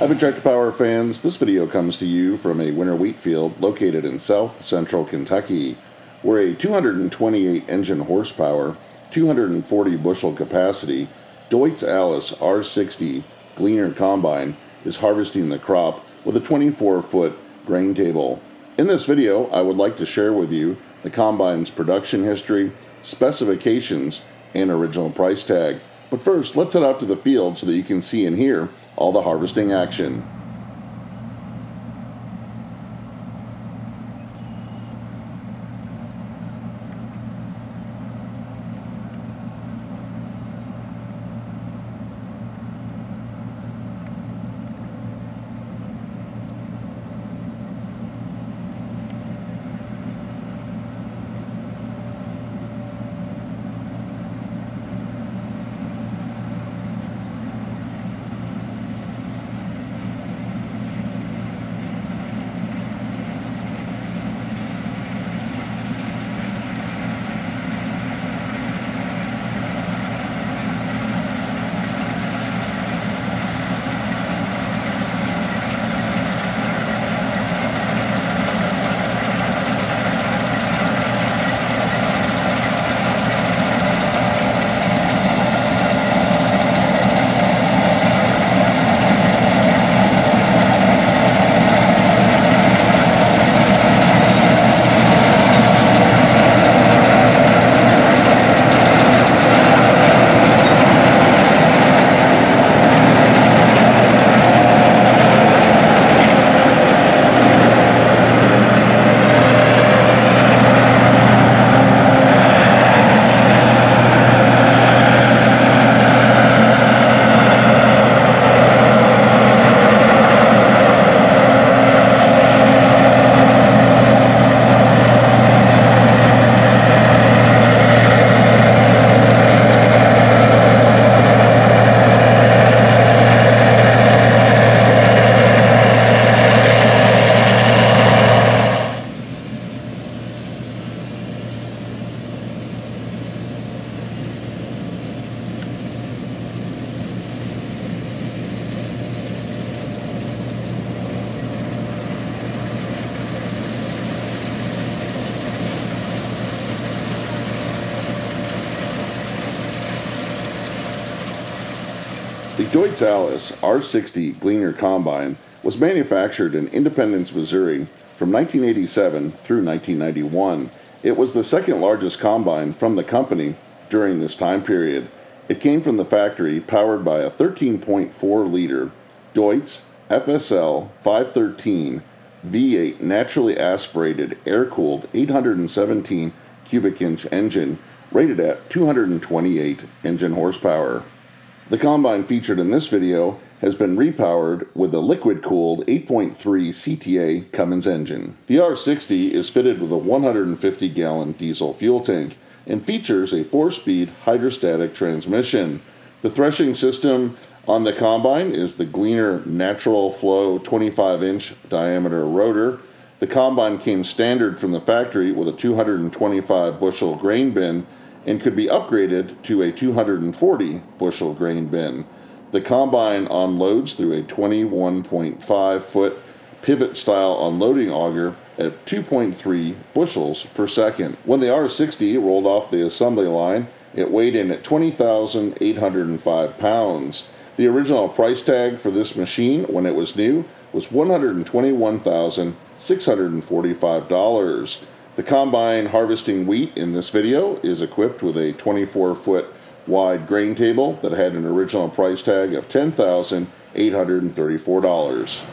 Hi Tractor Power fans, this video comes to you from a winter wheat field located in south central Kentucky, where a 228 engine horsepower, 240 bushel capacity Deutz-Allis R60 GLEANER combine is harvesting the crop with a 24-foot grain table. In this video, I would like to share with you the combine's production history, specifications, and original price tag. But first, let's head out to the field so that you can see and hear all the harvesting action. The Deutz-Allis R60 GLEANER combine was manufactured in Independence, Missouri from 1987 through 1991. It was the second largest combine from the company during this time period. It came from the factory powered by a 13.4-liter Deutz FSL 513 V8 naturally aspirated air-cooled 817 cubic inch engine rated at 228 engine horsepower. The combine featured in this video has been repowered with a liquid-cooled 8.3 CTA Cummins engine. The R60 is fitted with a 150-gallon diesel fuel tank and features a 4-speed hydrostatic transmission. The threshing system on the combine is the GLEANER Natural Flow 25-inch diameter rotor. The combine came standard from the factory with a 225 bushel grain bin and could be upgraded to a 240 bushel grain bin. The combine unloads through a 21.5 foot pivot style unloading auger at 2.3 bushels per second. When the R60 rolled off the assembly line, it weighed in at 20,805 pounds. The original price tag for this machine when it was new was $121,645. The combine harvesting wheat in this video is equipped with a 24-foot wide grain table that had an original price tag of $10,834.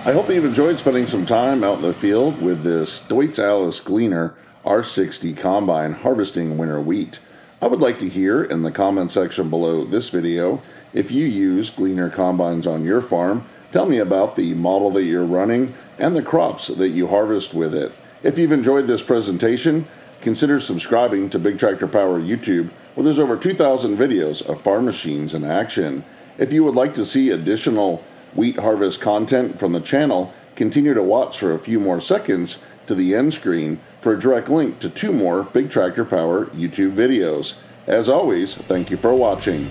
I hope you've enjoyed spending some time out in the field with this Deutz-Allis GLEANER R60 combine harvesting winter wheat. I would like to hear in the comment section below this video if you use Gleaner combines on your farm. Tell me about the model that you're running and the crops that you harvest with it. If you've enjoyed this presentation, consider subscribing to Big Tractor Power YouTube, where there's over 2,000 videos of farm machines in action. If you would like to see additional wheat harvest content from the channel, continue to watch for a few more seconds to the end screen for a direct link to 2 more Big Tractor Power YouTube videos. As always, thank you for watching.